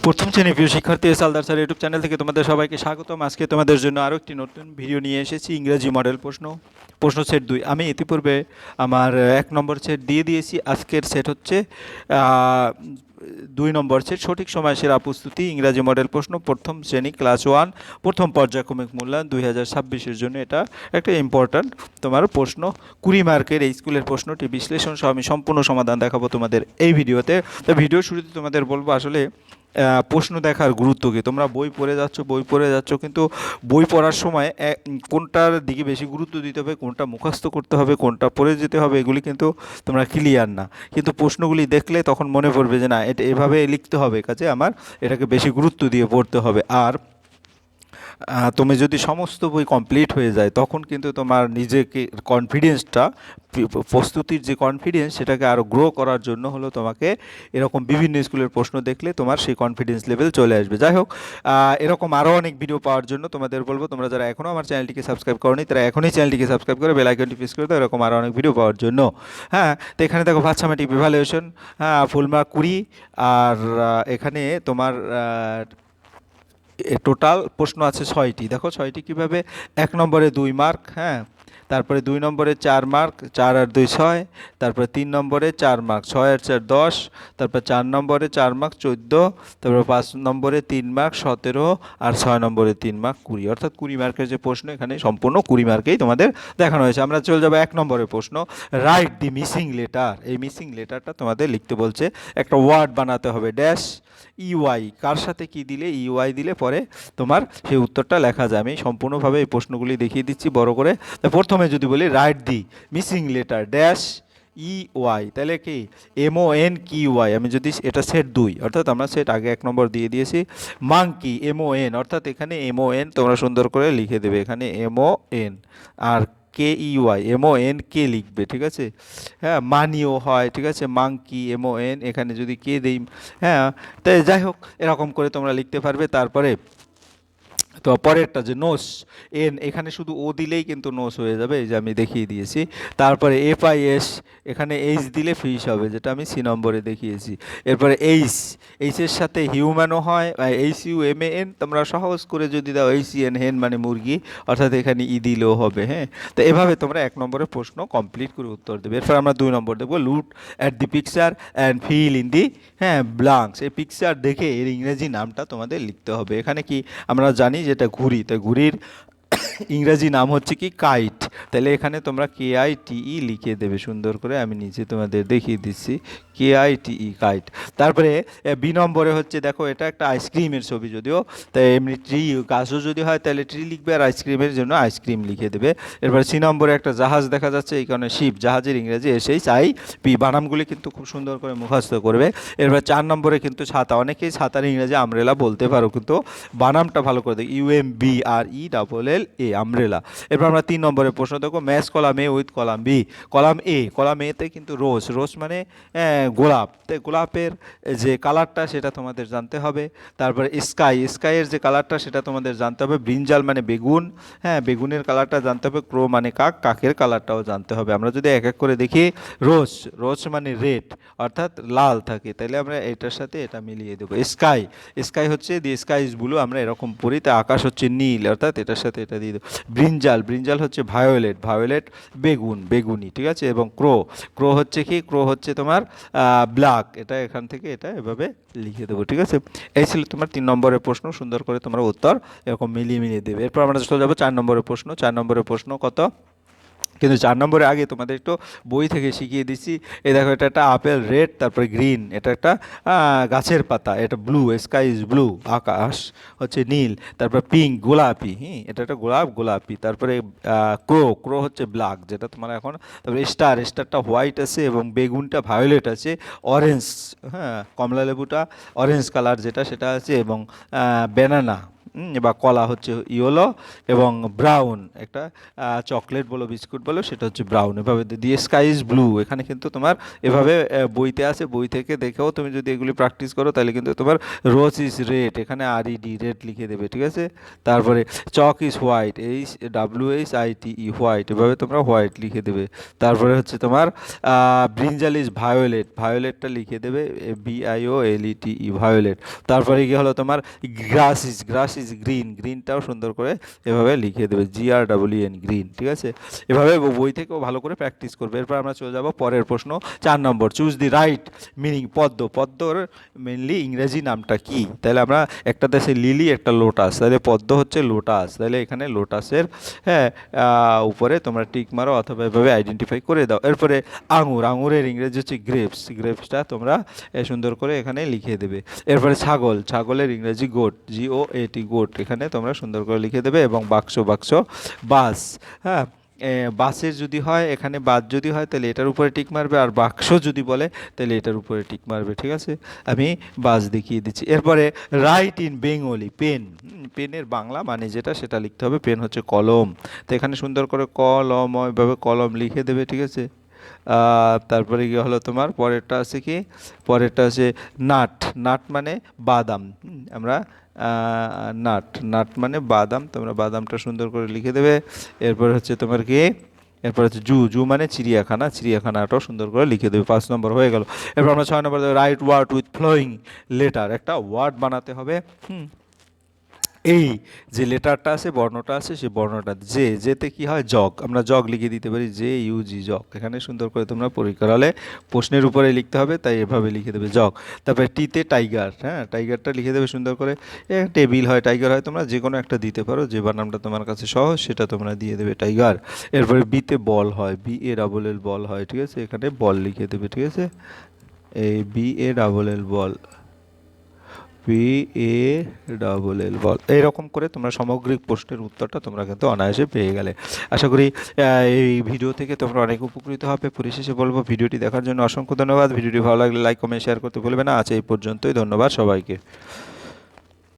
প্রথম শ্রেণীর প্রিয় শিক্ষার্থী সালদার স্যার ইউটিউব চ্যানেল থেকে তোমাদের সবাইকে স্বাগতম। আজকে তোমাদের জন্য আরও একটি নতুন ভিডিও নিয়ে এসেছি, ইংরেজি মডেল প্রশ্ন সেট 2। আমি ইতিপূর্বে আমার 1 নম্বর সেট দিয়ে দিয়েছি। আজকের সেট হচ্ছে 2 নম্বর সেট, সঠিক সময় সেরা প্রস্তুতি ইংরাজি মডেল প্রশ্ন, প্রথম শ্রেণী ক্লাস 1, প্রথম পর্যায়ক্রমিক মূল্যায়ন 2026-এর জন্য। এটা একটা ইম্পর্ট্যান্ট তোমার প্রশ্ন, 20 মার্কের এই স্কুলের প্রশ্নটি বিশ্লেষণ সহ আমি সম্পূর্ণ সমাধান দেখাবো তোমাদের এই ভিডিওতে। তো ভিডিও শুরুতে তোমাদের বলবো আসলে প্রশ্ন দেখার গুরুত্ব কী। তোমরা বই পড়ে যাচ্ছ, কিন্তু বই পড়ার সময় কোনটার দিকে বেশি গুরুত্ব দিতে হবে, কোনটা মুখস্থ করতে হবে, কোনটা পড়ে যেতে হবে, এগুলি কিন্তু তোমরা ক্লিয়ার না। কিন্তু প্রশ্নগুলি দেখলে তখন মনে পড়বে যে না, এটা এভাবে লিখতে হবে, কাজে আমার এটাকে বেশি গুরুত্ব দিয়ে পড়তে হবে। আর তুমি যদি সমস্ত বই কমপ্লিট হয়ে যায় তখন কিন্তু তোমার নিজেকে কনফিডেন্সটা, প্রস্তুতির যে কনফিডেন্স, সেটাকে আরও গ্রো করার জন্য হলো তোমাকে এরকম বিভিন্ন স্কুলের প্রশ্ন দেখলে তোমার সেই কনফিডেন্স লেভেল চলে আসবে। যাই হোক, এরকম আরও অনেক ভিডিও পাওয়ার জন্য তোমাদের বলবো, তোমরা যারা এখনও আমার চ্যানেলটিকে সাবস্ক্রাইব করোনি তারা এখনই চ্যানেলটিকে সাবস্ক্রাইব করে বেল আইকনটি প্রেস করে দাও এরকম আরও অনেক ভিডিও পাওয়ার জন্য। হ্যাঁ, তো এখানে দেখো ম্যাথমেটিক ইভ্যালুয়েশন, ফুল মার্ক 20, আর এখানে তোমার টোটাল প্রশ্ন আছে 6টি। দেখো 6টি কীভাবে: 1 নম্বরে 2 মার্ক, হ্যাঁ, তারপরে 2 নম্বরে 4 মার্ক, 4 আর 2 6, তারপরে 3 নম্বরে 4 মার্ক, 6 আর 4 10, তারপর 4 নম্বরে 4 মার্ক 14, তারপর 5 নম্বরে 3 মার্ক 17, আর 6 নম্বরে 3 মার্ক 20। অর্থাৎ 20 মার্কের যে প্রশ্ন এখানে সম্পূর্ণ 20 মার্কেই তোমাদের দেখানো হয়েছে। আমরা চলে যাবো 1 নম্বরের প্রশ্ন, রাইট দি মিসিং লেটার। এই মিসিং লেটারটা তোমাদের লিখতে বলছে, একটা ওয়ার্ড বানাতে হবে, ড্যাশ ইউআই, কার সাথে কি দিলে, ইউআই দিলে পরে তোমার সেই উত্তরটা লেখা যায়। আমি সম্পূর্ণভাবে এই প্রশ্নগুলি দেখিয়ে দিচ্ছি বড় করে। তো প্রথমে যদি বলি write the missing letter dash ইওয়াই, তাহলে কি MON কিউআই। আমি যদি এটা সেট 2, অর্থাৎ আমরা সেট আগে 1 নম্বর দিয়ে দিয়েছি। মাংকি MON, অর্থাৎ এখানে MON তোমরা সুন্দর করে লিখে দেবে, এখানে MON, আর KEY MON কে লিখবে, ঠিক আছে। হ্যাঁ, মানিও হয়, ঠিক আছে, মাংকি MON, এখানে যদি কে দেই, হ্যাঁ। তাই যাই হোক, এরকম করে তোমরা লিখতে পারবে। তারপরে তো পরেরটা যে নোস, এন, এখানে শুধু ও দিলেই কিন্তু নোস হয়ে যাবে, এই যে আমি দেখিয়ে দিয়েছি। তারপরে FIS, এখানে এইচ দিলে ফিশ হবে, যেটা আমি সি নম্বরে দেখিয়েছি। এরপরে এইচের সাথে হিউম্যানও হয়, HUMAN, তোমরা সহজ করে যদি দাও HEN, হেন মানে মুরগি, অর্থাৎ এখানে ই দিলেও হবে। হ্যাঁ, তো এভাবে তোমরা 1 নম্বরের প্রশ্ন কমপ্লিট করে উত্তর দেবে। এরপর আমরা 2 নম্বর দেখবো, look at the picture and fill in the, হ্যাঁ, ব্লাঙ্কস। এই পিকচার দেখে এর ইংরেজি নামটা তোমাদের লিখতে হবে। এখানে কি আমরা জানি যেটা ঘুড়ি, তাই ঘুড়ির ইংরেজি নাম হচ্ছে কি কাইট, তাহলে এখানে তোমরা KITE লিখে দেবে সুন্দর করে, আমি নিচে তোমাদের দেখিয়ে দিচ্ছি, KITE কাইট। তারপরে বি নম্বরে হচ্ছে, দেখো এটা একটা আইসক্রিমের ছবি, যদিও তাই এমনি ট্রি, গাছও যদি হয় তাহলে ট্রি লিখবে, আর আইসক্রিমের জন্য আইসক্রিম লিখে দেবে। এরপর সি নম্বরে একটা জাহাজ দেখা যাচ্ছে, এই কারণে শিপ, জাহাজের ইংরেজি SHIP। বানামগুলি কিন্তু খুব সুন্দর করে মুখস্থ করবে। এরপর 4 নম্বরে কিন্তু ছাতা, অনেকেই ছাতার ইংরেজি আমব্রেলা বলতে পারো, কিন্তু বানামটা ভালো করে দেখ, UMBRELLA, আমব্রেলা। এরপর আমরা 3 নম্বরের প্রশ্ন দেখো, match column A with column B। Column এতে কিন্তু রোজ মানে গোলাপ, তাই গোলাপের যে কালারটা সেটা তোমাদের জানতে হবে। তারপরে স্কাইয়ের যে কালারটা সেটা তোমাদের জানতে হবে। ব্রিঞ্জাল মানে বেগুন, হ্যাঁ, বেগুনের কালারটা জানতে হবে। ক্রো মানে কাকের কালারটাও জানতে হবে। আমরা যদি এক এক করে দেখি, রোজ মানে রেড, অর্থাৎ লাল থাকে, তাহলে আমরা এটার সাথে এটা মিলিয়ে দেবো। স্কাই হচ্ছে দি স্কাই ইজ ব্লু, আমরা এরকম পড়ি, তা আকাশ হচ্ছে নীল, অর্থাৎ এটার সাথে এটা দিয়ে দেবো। ব্রিঞ্জাল হচ্ছে ভায়োলেট, বেগুনি, ঠিক আছে। এবং ক্রো হচ্ছে কি, ক্রো হচ্ছে তোমার ব্ল্যাক, এটা এখান থেকে এটা এভাবে লিখে দেবো, ঠিক আছে। এই ছিল তোমার 3 নম্বরের প্রশ্ন, সুন্দর করে তোমরা উত্তর এরকম মিলিয়ে দেবে। এরপর আমরা চলে যাবো 4 নম্বরের প্রশ্ন। 4 নম্বরের প্রশ্ন কত, কিন্তু 4 নম্বরে আগে তোমাদের একটু বই থেকে শিখিয়ে দিচ্ছি। এই দেখো, এটা একটা আপেল রেড, তারপরে গ্রিন, এটা একটা গাছের পাতা, এটা ব্লু, স্কাই ইজ ব্লু, আকাশ হচ্ছে নীল, তারপর পিঙ্ক গোলাপি, এটা একটা গোলাপি, তারপরে ক্রো হচ্ছে ব্ল্যাক, যেটা তোমার এখন। তারপরে স্টারটা হোয়াইট আছে, এবং বেগুনটা ভায়োলেট আছে, অরেঞ্জ, হ্যাঁ, কমলা লেবুটা অরেঞ্জ কালার যেটা সেটা আছে, এবং ব্যানানা, বা কলা হচ্ছে ইয়েলো এবং ব্রাউন, একটা চকলেট বলো বিস্কুট বলো সেটা হচ্ছে ব্রাউন। এভাবে দিয়ে স্কাই ইজ ব্লু, এখানে কিন্তু তোমার এভাবে বইতে আছে, বই থেকে দেখেও তুমি যদি এগুলি প্র্যাকটিস করো তাহলে কিন্তু তোমার রোজ ইজ রেড, এখানে RED রেড লিখে দেবে, ঠিক আছে। তারপরে চক ইজ হোয়াইট, WHITE হোয়াইট, এভাবে তোমরা হোয়াইট লিখে দেবে। তারপরে হচ্ছে তোমার ব্রিঞ্জাল ইজ ভায়োলেট, ভায়োলেটটা লিখে দেবে VIOLETE ভায়োলেট। তারপরে কি হলো তোমার গ্রাস ইজ গ্রিন, গ্রিনটাও সুন্দর করে এভাবে লিখে দেবে GREEN গ্রিন, ঠিক আছে। এভাবে বই থেকেও ভালো করে প্র্যাকটিস করবে। এরপর আমরা চলে যাব পরের প্রশ্ন 4 নম্বর, চুজ দি রাইট মিনিং। পদ্মর মেনলি ইংরেজি নামটা কি? তাহলে আমরা একটা দেশে লিলি, একটা লোটাস, তাহলে পদ্ম হচ্ছে লোটাস, তাহলে এখানে লোটাসের হ্যাঁ উপরে তোমরা টিক মারো অথবা এভাবে আইডেন্টিফাই করে দাও। এরপরে আঙুরের ইংরেজি হচ্ছে গ্রেপসটা তোমরা সুন্দর করে এখানে লিখে দেবে। এরপরে ছাগলের ইংরেজি গোট, GOAT গোট, এখানে তোমরা সুন্দর করে লিখে দেবে। এবং বাক্স বাস, হ্যাঁ বাসের যদি হয় এখানে বাস যদি হয় তাহলে এটার উপরে টিক মারবে, আর বাক্স যদি বলে তাহলে এটার উপরে টিক মারবে, ঠিক আছে। আমি বাস দেখিয়ে দিচ্ছি। এরপরে রাইট ইন বেঙ্গলি, পেনের বাংলা মানে যেটা সেটা লিখতে হবে। পেন হচ্ছে কলম, তো এখানে সুন্দর করে কলম এভাবে কলম লিখে দেবে, ঠিক আছে। তারপরে কি হলো তোমার পরেরটা আছে কি, পরেরটা আছে নাট মানে বাদাম। আমরা নাট মানে বাদাম, তোমরা বাদামটা সুন্দর করে লিখে দেবে। এরপর হচ্ছে তোমার কি, এরপর হচ্ছে জু মানে চিড়িয়াখানাটাও সুন্দর করে লিখে দেবে। 5 নম্বর হয়ে গেল। এরপর আমরা 6 নম্বর write word with following letter, একটা ওয়ার্ড বানাতে হবে। এই যে লেটারটা আছে, বর্ণটা আছে, সেই বর্ণটা যেতে কি হয় জগ, আমরা জগ লিখে দিতে পারি JUG জগ। এখানে সুন্দর করে তোমরা পরীক্ষার হলে প্রশ্নের উপরে লিখতে হবে, তাই এভাবে লিখে দেবে জগ। তারপরে টিতে টাইগার, হ্যাঁ টাইগারটা লিখে দেবে সুন্দর করে। টেবিল হয়, টাইগার হয়, তোমরা যে কোনো একটা দিতে পারো, যে বানানটা তোমার কাছে সহজ সেটা তোমরা দিয়ে দেবে টাইগার। এরপরে বিতে বল হয়, BALL বল হয়, ঠিক আছে, এখানে বল লিখে দেবে, ঠিক আছে। এই BALL বল, BALL বল। এইরকম করে তোমরা সামগ্রিক প্রশ্নের উত্তরটা তোমরা কিন্তু অনায়াসে পেয়ে গেলে। আশা করি এই ভিডিও থেকে তোমরা অনেক উপকৃত হবে। পরিশেষে বলবো ভিডিওটি দেখার জন্য অসংখ্য ধন্যবাদ। ভিডিওটি ভালো লাগলে লাইক কমেন্ট শেয়ার করতে ভুলবে না। আজ এই পর্যন্তই, ধন্যবাদ সবাইকে।